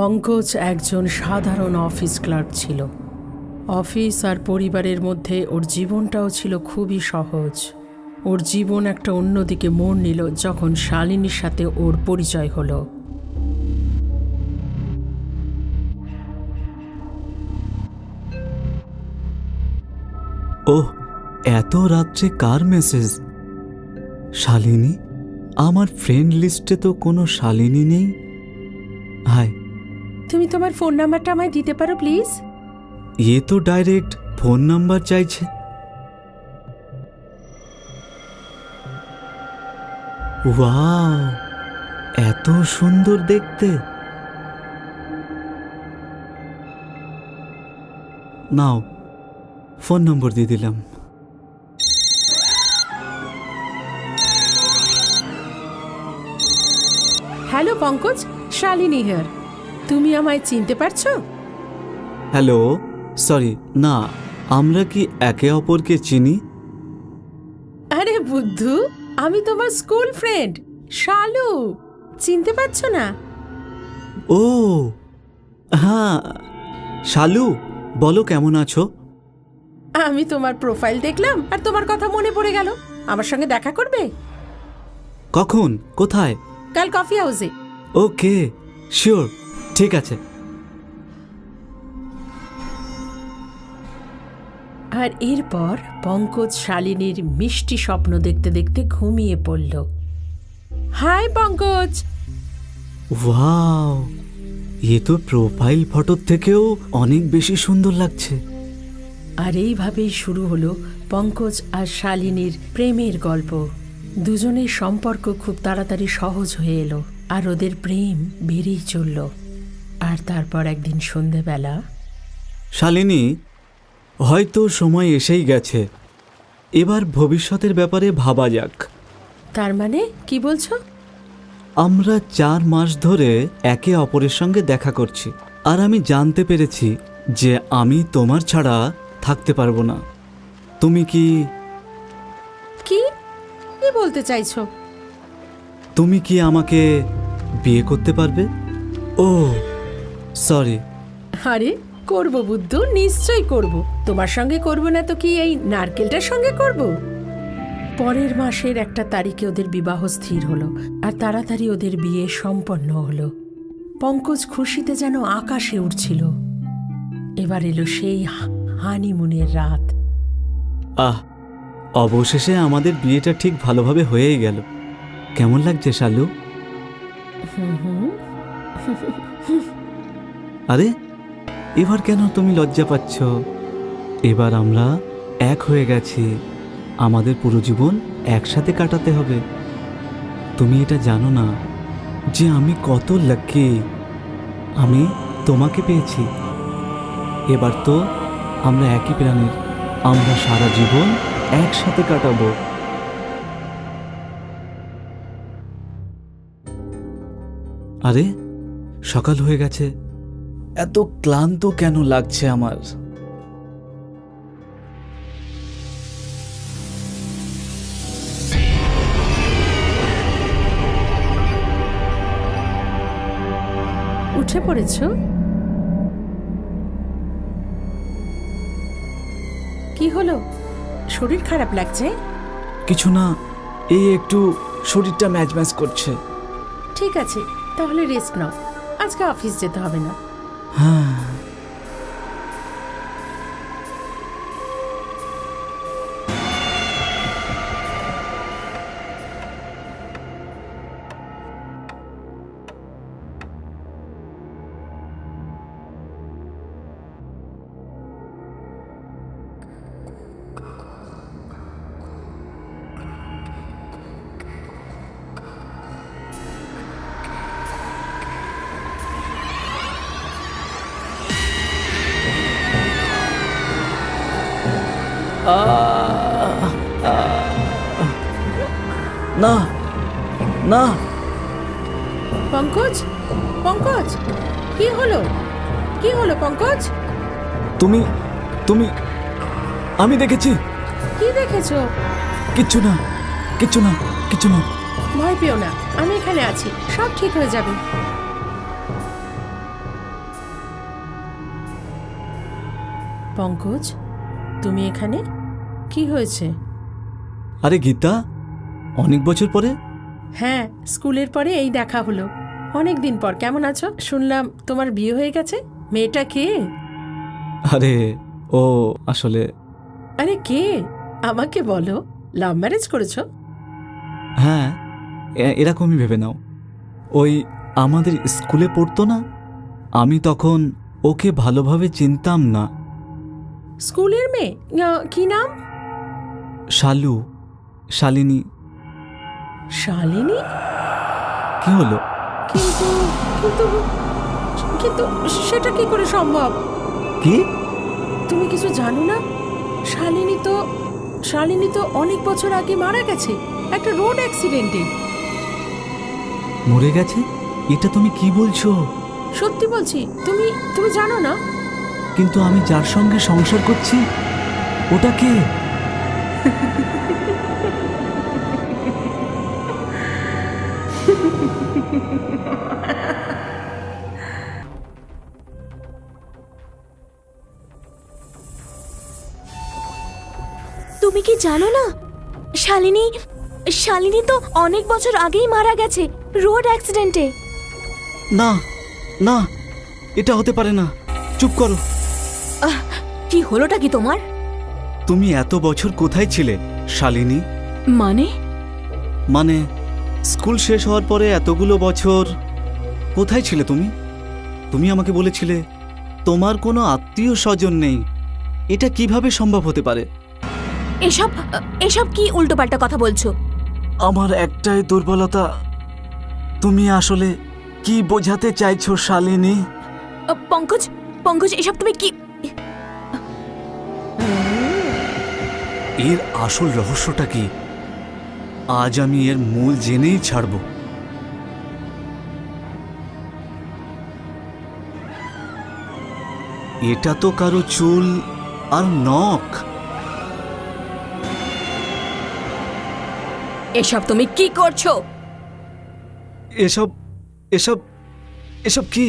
পঙ্কজ একজন সাধারণ office clerk ছিল। অফিস আর পরিবারের মধ্যে ওর জীবনটাও ছিল খুবই সহজ। ওর জীবন একটা অন্যদিকে মোড় নিল যখন শালিনীর সাথে ওর পরিচয় হলো। ওহ, এত রাত্রে কার মেসেজ? শালিনী? আমার ফ্রেন্ড লিস্টে তো কোনো শালিনী নেই। হাই, তুমি তোমার ফোন নাম্বারটা আমায় দিতে পারো প্লিজ? এ তো ডাইরেক্ট ফোন নাম্বার চাইছে। ওয়াও, এত সুন্দর দেখতে। নাও, ফোন নম্বর দিয়ে দিলাম। Hello Pankaj, Shalini here. তুমি আমায় চিনতে পারছো? হ্যালো, সরি, না, আমরা কি একে অপরকে চিনি? আরে বুদ্ধু, আমি তোমার স্কুল ফ্রেন্ড শালু। চিনতে পারছো না? ও হ্যাঁ, শালু, বলো কেমন আছো? আমি তোমার প্রোফাইল দেখলাম আর তোমার কথা মনে পড়ে গেল। আমার সঙ্গে দেখা করবে? কখন, কোথায়? কাল কফি হাউসে। ওকে, শিওর, ঠিক আছে। আর এরপর পঙ্কজ শালিনীর মিষ্টি স্বপ্ন দেখতে দেখতে ঘুমিয়ে পড়ল। হাই পঙ্কজ। ওয়াও, এ তো প্রোফাইল ফটোর থেকেও অনেক বেশি সুন্দর লাগছে। আর এইভাবেই শুরু হলো পঙ্কজ আর শালিনীর প্রেমের গল্প। দুজনের সম্পর্ক খুব তাড়াতাড়ি সহজ হয়ে এলো আর ওদের প্রেম বেড়েই চলল। আর তারপর একদিন সন্ধেবেলা, শালিনী, হয়তো সময় এসেই গেছে, এবার ভবিষ্যতের ব্যাপারে ভাবা যাক। তার মানে কি বলছো? আমরা 4 মাস ধরে একে অপরের সঙ্গে দেখা করছি, আর আমি জানতে পেরেছি যে আমি তোমার ছাড়া থাকতে পারবো না। তুমি কি কি কি বলতে চাইছো? তুমি কি আমাকে বিয়ে করতে পারবে? ও সরি। আরে করব বুদ্ধু, নিশ্চয়ই করব। তোমার সঙ্গে করব না তো কি এই নারকেলটার সঙ্গে করব? পরের মাসের একটা তারিখে ওদের বিবাহ স্থির হলো আর তাড়াতাড়ি ওদের বিয়ে সম্পন্ন হলো। পঙ্কজ খুশিতে যেন আকাশে উঠছিল। এবার এলো সেই হানিমুনের রাত। আহ, অবশেষে আমাদের বিয়েটা ঠিক ভালোভাবে হয়েই গেল। কেমন লাগছে শালু? আরে, এবার কেন তুমি লজ্জা পাচ্ছ? এবার আমরা এক হয়ে গেছি, আমাদের পুরো জীবন একসাথে কাটাতে হবে। তুমি এটা জানো না যে আমি কত লাকি আমি তোমাকে পেয়েছি। এবার তো আমরা একই প্রাণীর, আমরা সারা জীবন একসাথে কাটাবো। আরে, সকাল হয়ে গেছে, এত ক্লান্ত কেন লাগছে আমার? উঠে পড়েছো? কি হলো? শরীর খারাপ লাগছে? কিছু না, এই একটু শরীরটা ম্যাজ ম্যাজ করছে। ঠিক আছে, তাহলে রেস্ট নাও। আজকে অফিস যেতে হবে না। হ্যাঁ, না না, পঙ্কজ, পঙ্কজ, কি হলো? কি হলো পঙ্কজ? তুমি তুমি আমি দেখেছি। কি দেখেছো? কিচ্ছু না, কিচ্ছু না, কিচ্ছু না। ভয় পেও না, আমি এখানে আছি, সব ঠিক হয়ে যাবে। পঙ্কজ, তুমি এখানে? কি হয়েছে? আরে গীতা, অনেক বছর পরে। হ্যাঁ, স্কুলের পরে এই দেখা হলো। অনেক দিন পর। কেমন আছো? শুনলাম তোমার বিয়ে হয়ে গেছে। মেয়েটা কে? আরে ও আসলে আরে কে? আমাকে বলো। লাভ ম্যারেজ করেছো? হ্যাঁ, এরকমই ভেবে নাও। ওই আমাদের স্কুলে পড়তো না, আমি তখন ওকে ভালোভাবে চিনতাম না। স্কুলের মেয়ে? কি নাম? শালিনী। শালিনী? কি হলো? কিন্তু কিন্তু কিন্তু সেটা কি করে সম্ভব? কি? তুমি কিছু জানো না? শালিনী তো অনেক বছর আগে মারা গেছে একটা রোড অ্যাক্সিডেন্টে। মরে গেছে? এটা তুমি কি বলছো? সত্যি বলছি। তুমি তুমি জানো না? কিন্তু আমি যার সঙ্গে সংসার করছি ওটা কে? তুমি কি জানো না, শালিনী তো অনেক বছর আগেই মারা গেছে রোড অ্যাক্সিডেন্টে। না না, এটা হতে পারে না। চুপ করো। কি হলোটা কি তোমার? তুমি এত বছর কোথায় ছিলে শালিনী? মানে স্কুল শেষ হওয়ার পরে এতগুলো বছর কোথায় ছিলে তুমি? তুমি আমাকে বলেছিলে তোমার কোনো আত্মীয় স্বজন নেই। এটা কিভাবে সম্ভব হতে পারে? এসব কি উল্টোপাল্টা কথা বলছো? আমার একটাই দুর্বলতা। তুমি আসলে কি বোঝাতে চাইছো শালিনী? পঙ্কজ এসব তুমি কি? এর আসল রহস্যটা কি? আজ আমি এর মূল জেনেই ছাড়ব। এটা তো কারো চুল আর নখ। এসব তুমি কি করছো? এসব এসব এসব কি?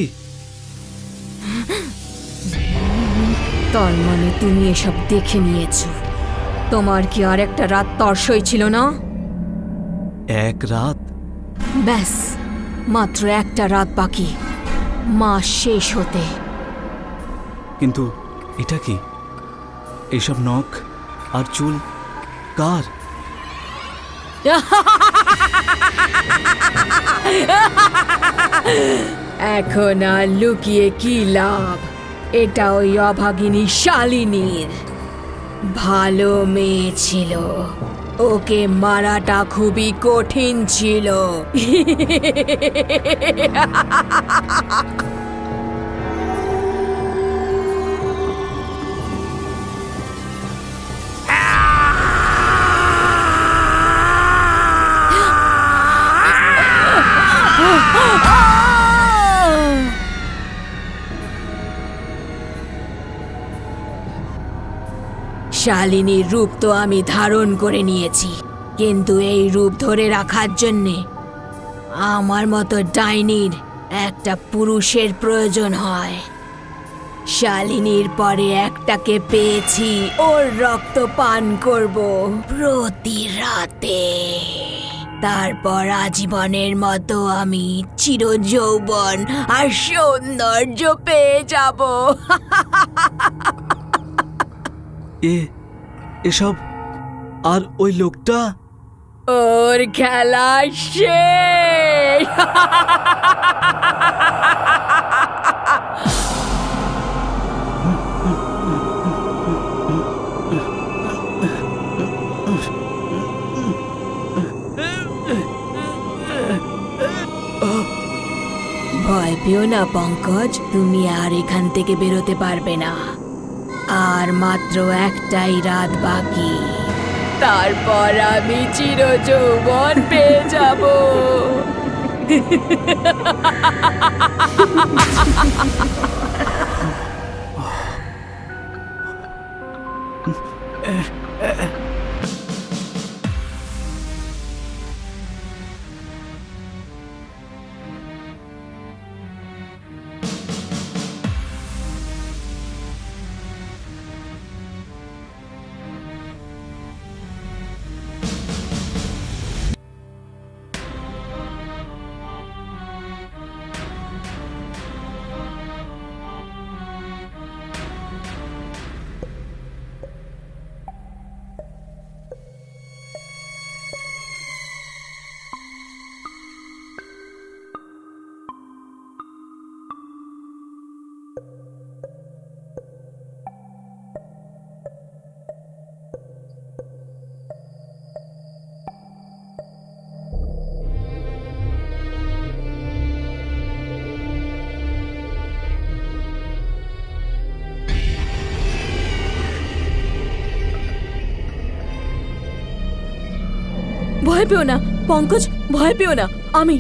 তার মানে তুমি এসব দেখে নিয়েছো। তোমার কি আর একটা রাত তর্সই ছিল না? এক রাত? ব্যাস, মাত্র একটা রাত বাকি মাস শেষ হতে। কিন্তু এটা কি? এইসব নখ আর চুল কার? এখন আর লুকিয়ে কি লাভ? এটা ওই অভাগিনী শালিনীর। ভালো মেয়ে ছিল, ওকে মারাটা খুবই কঠিন ছিল। শালিনীর রূপ তো আমি ধারণ করে নিয়েছি, কিন্তু এই রূপ ধরে রাখার জন্যে আমার মতো ডাইনির একটা পুরুষের প্রয়োজন হয়। শালিনীর পরে একটাকে পেয়েছি, ওর রক্ত পান করব প্রতি রাতে। তারপর আজীবনের মতো আমি চিরযৌবন আর সৌন্দর্য পেয়ে যাব। এসব? আর ওই লোকটা? ওর খেলা শেষ। ভয় পেও না পঙ্কজ, তুমি আর এখান থেকে বেরোতে পারবে না। আর মাত্র একটাই রাত বাকি, তারপর আমি চিরযৌবন পেয়ে যাব। ভয় পেও না পঙ্কজ, ভয় পেও না, আমি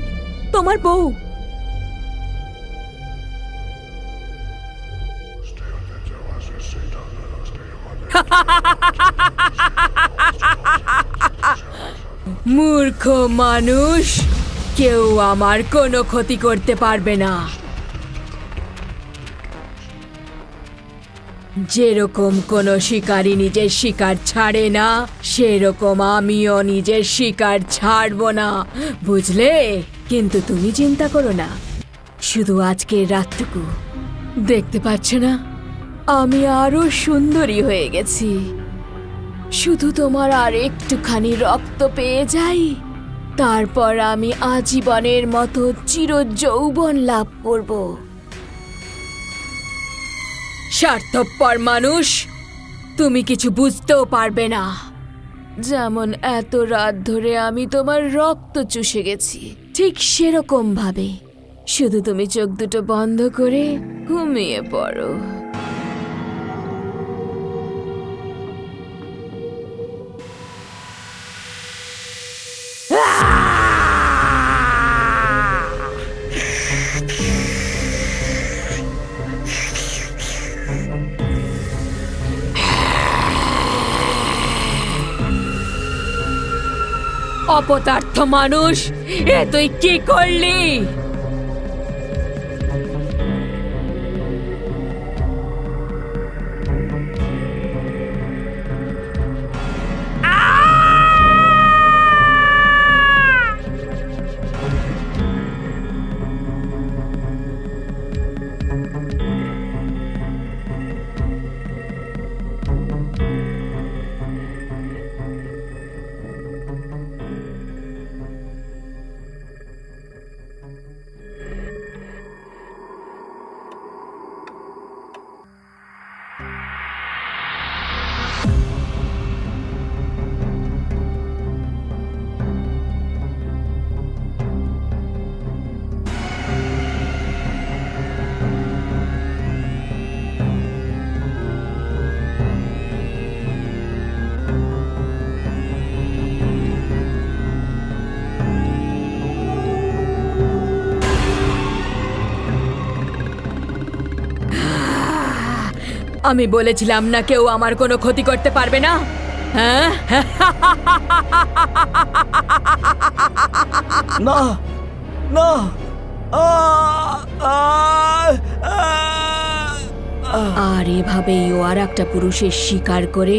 তোমার বউ। মূর্খ মানুষ, কেউ আমার কোনো ক্ষতি করতে পারবে না। যেরকম কোনো শিকারী নিজের শিকার ছাড়ে না, সেরকম আমিও নিজের শিকার ছাড়বো না, বুঝলে? কিন্তু তুমি চিন্তা করো না, শুধু আজকের রাতটুকু। দেখতে পাচ্ছ না, আমি আরো সুন্দরী হয়ে গেছি। শুধু তোমার আর একটুখানি রক্ত পেয়ে যাই, তারপর আমি আজীবনের মতো চিরযৌবন লাভ করব। স্বার্থপর মানুষ, তুমি কিছু বুঝতেও পারবে না। যেমন এত রাত ধরে আমি তোমার রক্ত চুষে গেছি, ঠিক সেরকম ভাবে শুধু তুমি চোখ দুটো বন্ধ করে ঘুমিয়ে পড়ো। অপদার্থ মানুষ, এ তুই কি করলি? আমি বলেছিলাম না কেউ আমার কোনো ক্ষতি করতে পারবে না, হ্যাঁ? না না, আর এভাবেই ও আর একটা পুরুষের শিকার করে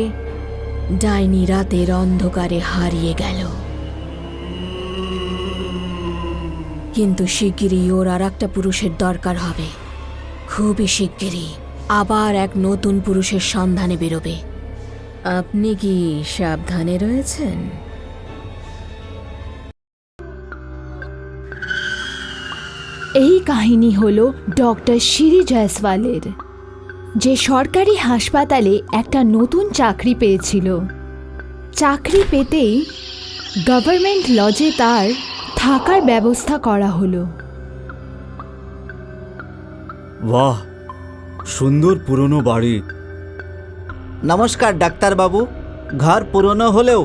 ডাইনি রাতের অন্ধকারে হারিয়ে গেল। কিন্তু শিগগিরই ওর আর একটা পুরুষের দরকার হবে, খুবই শিগগিরই আবার এক নতুন পুরুষের সন্ধানে বেরোবে। আপনি কি সাবধানে রয়েছেন? এই কাহিনী হল ডক্টর শিরি জয়সওয়ালের, যে সরকারি হাসপাতালে একটা নতুন চাকরি পেয়েছিল। চাকরি পেতেই গভর্নমেন্ট লজে তার থাকার ব্যবস্থা করা হলো। বাহ, সুন্দর পুরনো বাড়ি। নমস্কার ডাক্তারবাবু। ঘর পুরনো হলেও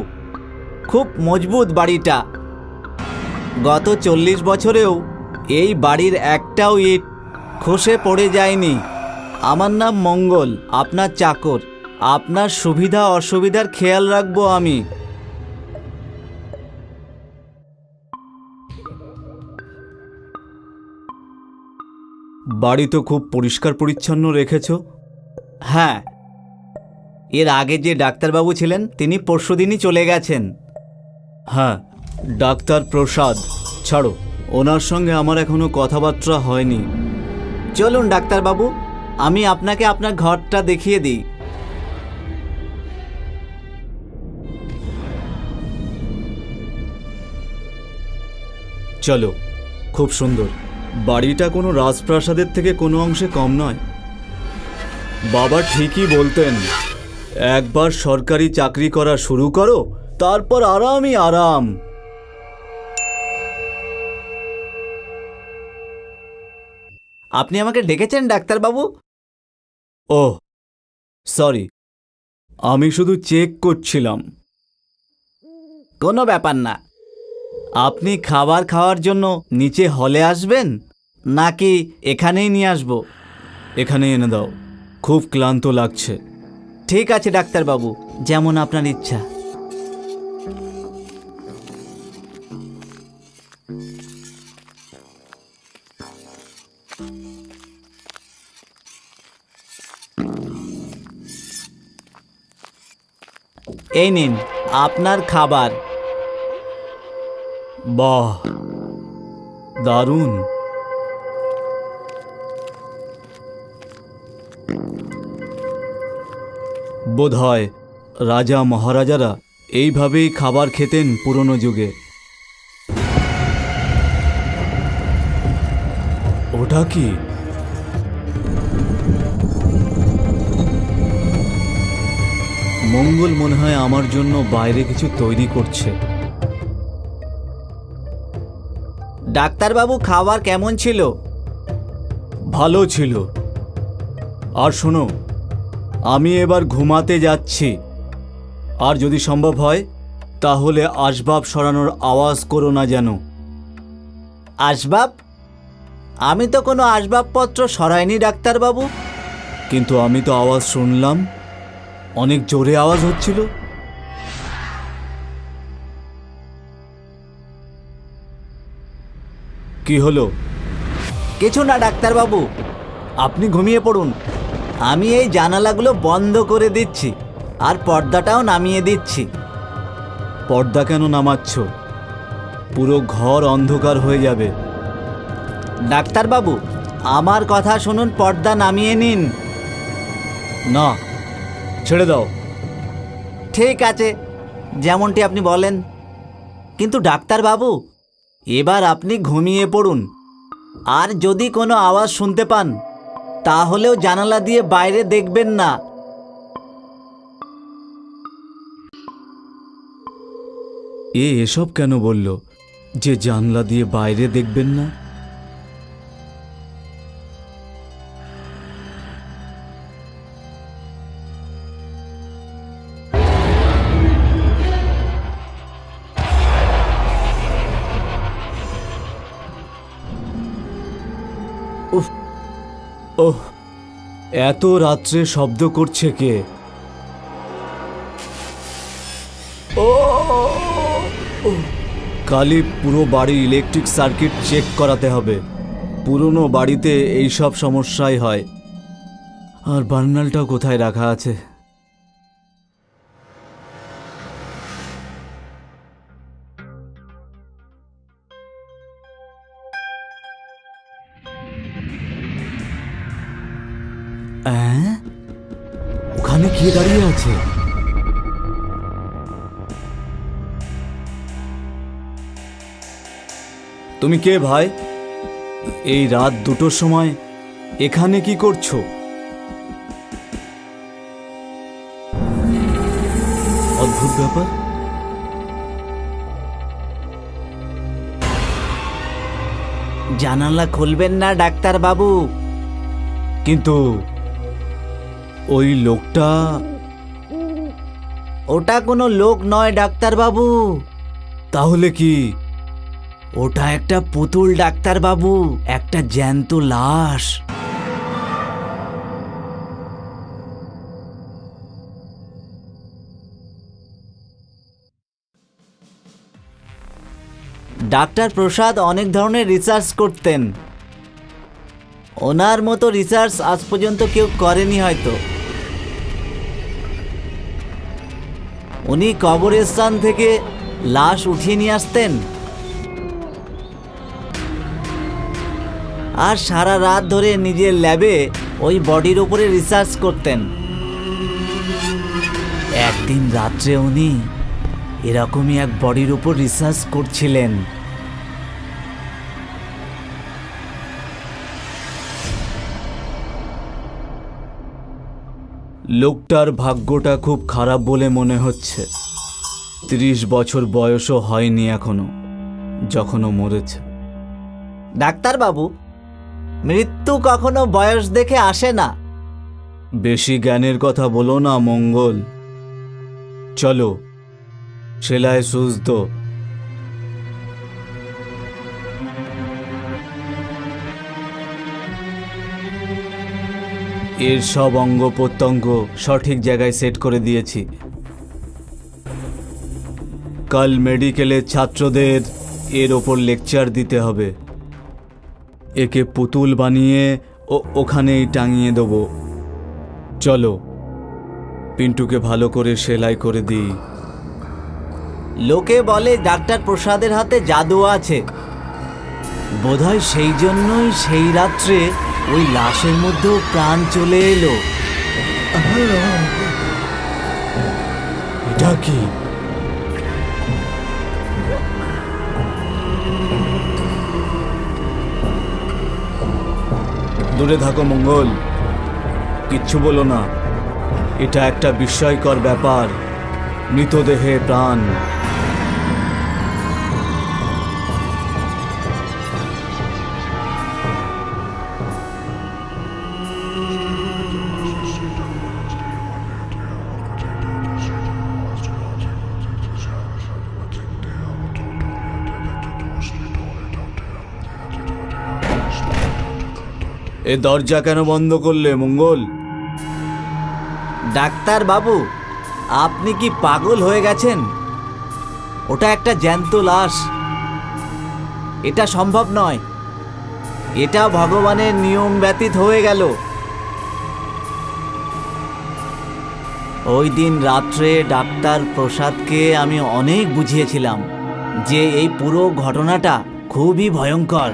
খুব মজবুত বাড়িটা। গত 40 বছরেও এই বাড়ির একটাও ইট খসে পড়ে যায়নি। আমার নাম মঙ্গল, আপনার চাকর। আপনার সুবিধা অসুবিধার খেয়াল রাখবো আমি। বাড়ি তো খুব পরিষ্কার পরিচ্ছন্ন রেখেছো। হ্যাঁ, এর আগে যে ডাক্তারবাবু ছিলেন তিনি পরশুদিনই চলে গেছেন। হ্যাঁ, ডাক্তার প্রসাদ। ছাড়ো, ওনার সঙ্গে আমার এখনো কথাবার্তা হয়নি। চলুন ডাক্তারবাবু, আমি আপনাকে আপনার ঘরটা দেখিয়ে দিই। চলো, খুব সুন্দর। বাড়িটা কোনো রাজপ্রাসাদের থেকে কোনো অংশে কম নয়। বাবা ঠিকই বলতেন, একবার সরকারি চাকরি করা শুরু করো, তারপর আরামই আরাম। আপনি আমাকে ডেকেছেন ডাক্তারবাবু? ওহ সরি, আমি শুধু চেক করছিলাম। কোনো ব্যাপার না, আপনি খাবার খাওয়ার জন্য নিচে হলে আসবেন নাকি এখানেই নিয়ে আসবো? এখানেই এনে দাও, খুব ক্লান্ত লাগছে। ঠিক আছে ডাক্তারবাবু, যেমন আপনার ইচ্ছা। এই নিন আপনার খাবার। বাহ, দারুণ। বোধহয় রাজা মহারাজারা এইভাবেই খাবার খেতেন পুরনো যুগে। ওটা কি? মঙ্গল মনে হয় আমার জন্য বাইরে কিছু তৈরি করছে। ডাক্তারবাবু, খাবার কেমন ছিল? ভালো ছিল। আর শোনো, আমি এবার ঘুমাতে যাচ্ছি। আর যদি সম্ভব হয় তাহলে আসবাব সরানোর আওয়াজ করো না যেন। আসবাব? আমি তো কোনো আসবাবপত্র সরাইনি ডাক্তারবাবু। কিন্তু আমি তো আওয়াজ শুনলাম, অনেক জোরে আওয়াজ হচ্ছিল। কি হলো? কিছু না ডাক্তারবাবু, আপনি ঘুমিয়ে পড়ুন। আমি এই জানালাগুলো বন্ধ করে দিচ্ছি আর পর্দাটাও নামিয়ে দিচ্ছি। পর্দা কেন নামাচ্ছ? পুরো ঘর অন্ধকার হয়ে যাবে। ডাক্তারবাবু, আমার কথা শুনুন, পর্দা নামিয়ে নিন। না, ছেড়ে দাও। ঠিক আছে, যেমনটি আপনি বলেন। কিন্তু ডাক্তারবাবু, এবার আপনি ঘুমিয়ে পড়ুন। আর যদি কোনো আওয়াজ শুনতে পান তাহলেও জানালা দিয়ে বাইরে দেখবেন না। এসব কেন বলল যে জানলা দিয়ে বাইরে দেখবেন না? উফ, ওহ, এত রাত্রে শব্দ করছে কে? কালই পুরো বাড়ির ইলেকট্রিক সার্কিট চেক করাতে হবে। পুরনো বাড়িতে এইসব সমস্যাই হয়। আর বার্নালটাও কোথায় রাখা আছে? ওখানে কে দাঁড়িয়ে আছে? তুমি কে ভাই? এই রাত 2টোর সময় এখানে কি করছো? অদ্ভুত ব্যাপার। জানালা খুলবেন না ডাক্তারবাবু। কিন্তু ওই লোকটা? ওটা কোনো লোক নয় ডাক্তারবাবু। তাহলে কি? ওটা একটা পুতুল ডাক্তারবাবু, একটা জ্যান্ত লাশ। ডাক্তার প্রসাদ অনেক ধরনের রিসার্চ করতেন। ওনার মতো রিসার্চ আজ পর্যন্ত কেউ করেনি হয়তো। উনি কবরস্থান থেকে লাশ উঠিয়ে নিয়ে আসতেন আর সারা রাত ধরে নিজের ল্যাবে ওই বডির উপরে রিসার্চ করতেন। একদিন রাত্রে উনি এরকমই এক বডির উপর রিসার্চ করছিলেন। লোকটার ভাগ্যটা খুব খারাপ বলে মনে হচ্ছে। 30 বছর বয়সও হয়নি এখনো, যখন ও মরেছে। ডাক্তারবাবু, মৃত্যু কখনো বয়স দেখে আসে না। বেশি জ্ঞানের কথা বলো না মঙ্গল। চলো, সেলায় সুচ দো। এর সব অঙ্গ প্রত্যঙ্গ সঠিক জায়গায় সেট করে দিয়েছি। কাল মেডিকেলের ছাত্রদের এর ওপর লেকচার দিতে হবে। একে পুতুল বানিয়ে ওখানেই টাঙিয়ে দেবো। চলো পিন্টুকে ভালো করে সেলাই করে দিই। লোকে বলে ডাক্তার প্রসাদের হাতে জাদু আছে, বোধহয় সেই জন্যই সেই রাত্রে ওই লাশের মধ্যেও প্রাণ চলে এলো। এটা কি? দূরে থাকো মঙ্গল, কিচ্ছু বলো না। এটা একটা বিস্ময়কর ব্যাপার, মৃতদেহে প্রাণ। এ দরজা কেন বন্ধ করলে মঙ্গল? ডাক্তার বাবু, আপনি কি পাগল হয়ে গেছেন? ওটা একটা জ্যান্ত লাশ, এটা সম্ভব নয়। এটা ভগবানের নিয়ম ব্যতীত হয়ে গেল। ওই দিন রাত্রে ডাক্তার প্রসাদকে আমি অনেক বুঝিয়েছিলাম যে এই পুরো ঘটনাটা খুবই ভয়ঙ্কর,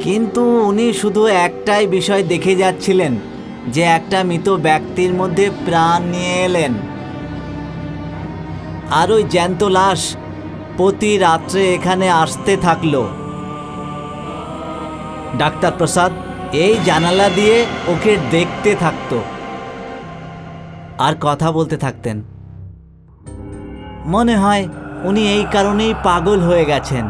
কিন্তু উনি শুধু একটাই বিষয় দেখে যাচ্ছিলেন, যে একটা মৃত ব্যক্তির মধ্যে প্রাণ নিয়ে এলেন। আর ওই জ্যান্ত লাশ প্রতি রাত্রে এখানে আসতে থাকলো। ডাক্তার প্রসাদ এই জানালা দিয়ে ওকে দেখতে থাকতো আর কথা বলতে থাকতেন। মনে হয় উনি এই কারণেই পাগল হয়ে গেছেন,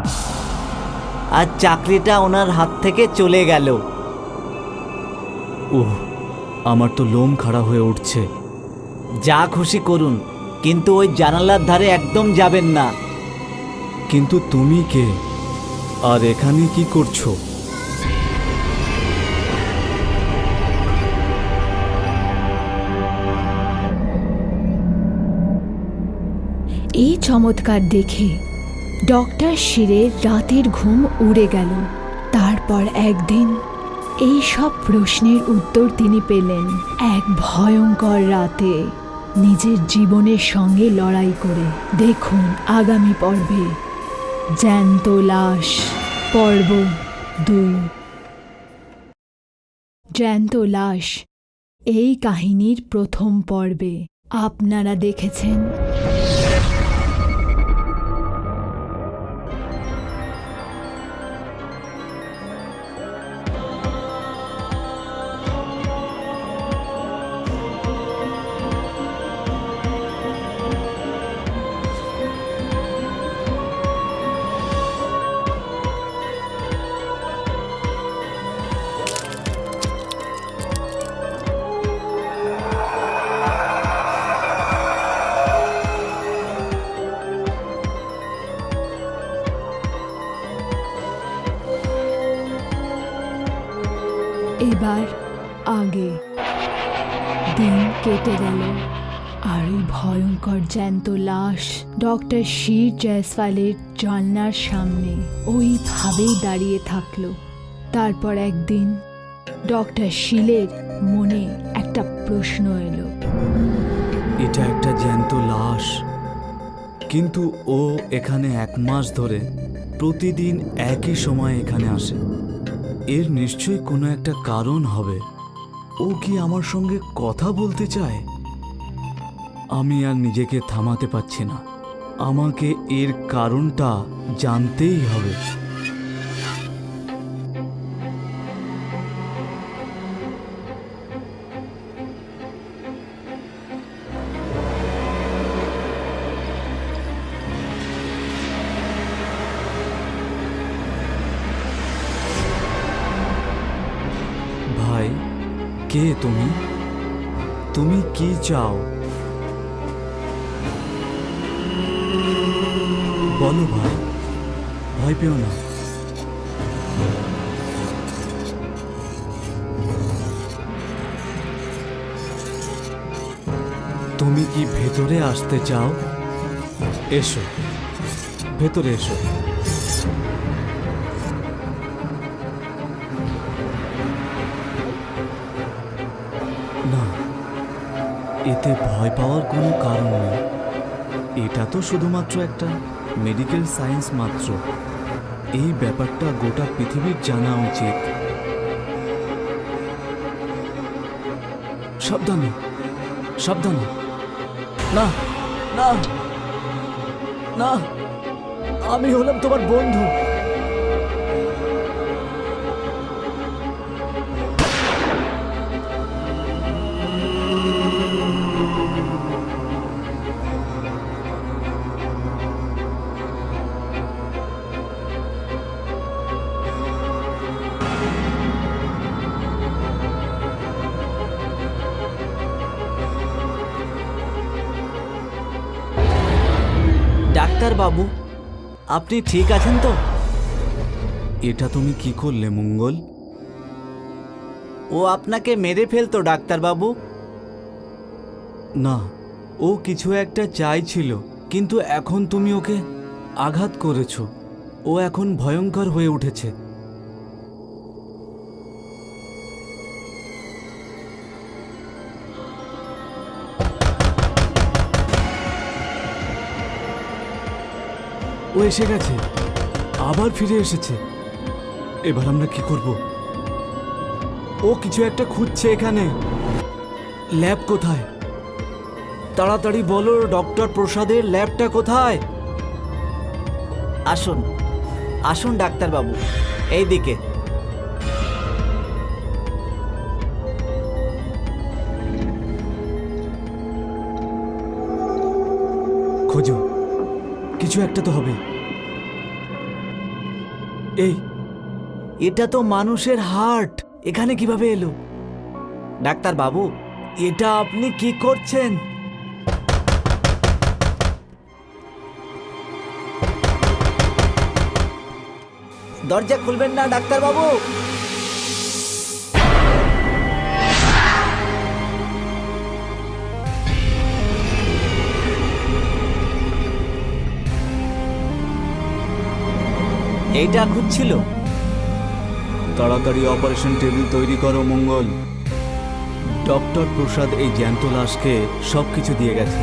আর চাকরিটা ওনার হাত থেকে চলে গেল। ওহ, আমার তো লোম খাড়া হয়ে উঠছে। যা খুশি করুন, কিন্তু ওই জানালার ধারে একদম যাবেন না। কিন্তু তুমি কে, আর এখানে কি করছো? এই চমৎকার দেখে ডক্টর শিরের রাতের ঘুম উড়ে গেল। তারপর একদিন এই সব প্রশ্নের উত্তর তিনি পেলেন এক ভয়ঙ্কর রাতে, নিজের জীবনের সঙ্গে লড়াই করে। দেখুন আগামী পর্বে জ্যান্ত লাশ পর্ব 2। জ্যান্ত লাশ এই কাহিনীর প্রথম পর্বে আপনারা দেখেছেন এবার আগে। দিন কেটে গেল আর ওই ভয়ঙ্কর জ্যান্ত লাশ ডক্টর শির জয়সওয়ালের জানলার সামনে ওইভাবেই দাঁড়িয়ে থাকলো। তারপর একদিন ডক্টর শিলের মনে একটা প্রশ্ন এলো। এটা একটা জ্যান্ত লাশ, কিন্তু ও এখানে 1 মাস ধরে প্রতিদিন একই সময় এখানে আসে। এর নিশ্চয়ই কোনো একটা কারণ হবে। ও কি আমার সঙ্গে কথা বলতে চায়? আমি আর নিজেকে থামাতে পারছি না। আমাকে এর কারণটা জানতেই হবে। ভাই, কে তুমি? তুমি কি চাও? বলো ভাই, ভয় পেও না। তুমি কি ভেতরে আসতে চাও? এসো, ভেতরে এসো। না, এতে ভয় পাওয়ার কোনো কারণ নেই। এটা তো শুধুমাত্র একটা মেডিকেল সায়েন্স মাত্র। এই ব্যাপারটা গোটা পৃথিবীর জানা উচিত। সাবধানে, সাবধানে। না, না, না, আমি হলাম তোমার বন্ধু। ডাক্তার বাবু, আপনি ঠিক আছেন তো? এটা তুমি কি করলে মঙ্গল? ও আপনাকে মেরে ফেলতো ডাক্তার বাবু। না, ও কিছু একটা চাইছিল, কিন্তু এখন তুমি ওকে আঘাত করেছো। ও এখন ভয়ঙ্কর হয়ে উঠেছে। ও এসে গেছে, আবার ফিরে এসেছে। এবার আমরা কি করব? ও কিছু একটা খুঁজছে এখানে। ল্যাব কোথায়? তাড়াতাড়ি বলো, ডক্টর প্রসাদের ল্যাবটা কোথায়? আসুন, আসুন ডাক্তার বাবু, এই দিকে। খোঁজো, কিছু একটা তো হবে। এই, এটা তো মানুষের হার্ট, এখানে কিভাবে এলো? ডাক্তার বাবু, এটা আপনি কি করছেন? দরজা খুলবেন না ডাক্তার বাবু। এইটা খুঁজছিল। তাড়াতাড়ি অপারেশন টেবিল তৈরি করো মঙ্গল। ডক্টর প্রসাদ এই জ্যান্ত লাশকে সবকিছু দিয়ে গেছে,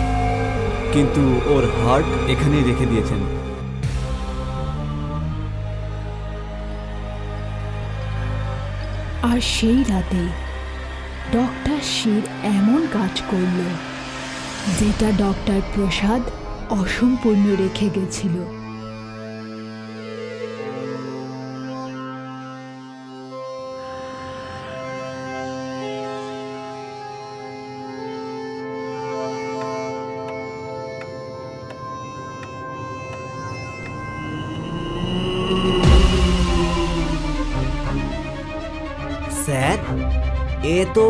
কিন্তু ওর হার্ট এখানেই রেখে দিয়েছেন। আর সেই রাতে ডক্টর শির এমন কাজ করল যেটা ডক্টর প্রসাদ অসম্পূর্ণ রেখে গেছিল। স্যার, এ তো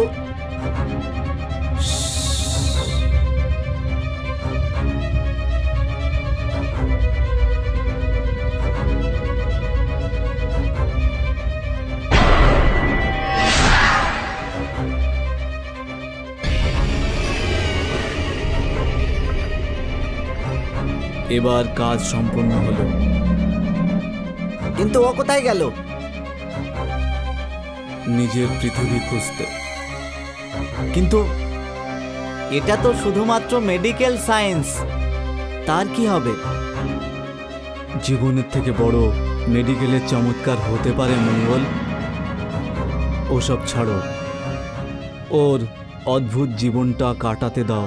এবার কাজ সম্পূর্ণ হলো। কিন্তু ও কোথায় গেল? নিজের পৃথিবী খুঁজতে। কিন্তু এটা তো শুধুমাত্র মেডিকেল সায়েন্স, তার কি হবে? জীবনের থেকে বড় মেডিকেলের চমৎকার হতে পারে মঙ্গল। ওসব ছাড়ো, ওর অদ্ভুত জীবনটা কাটাতে দাও।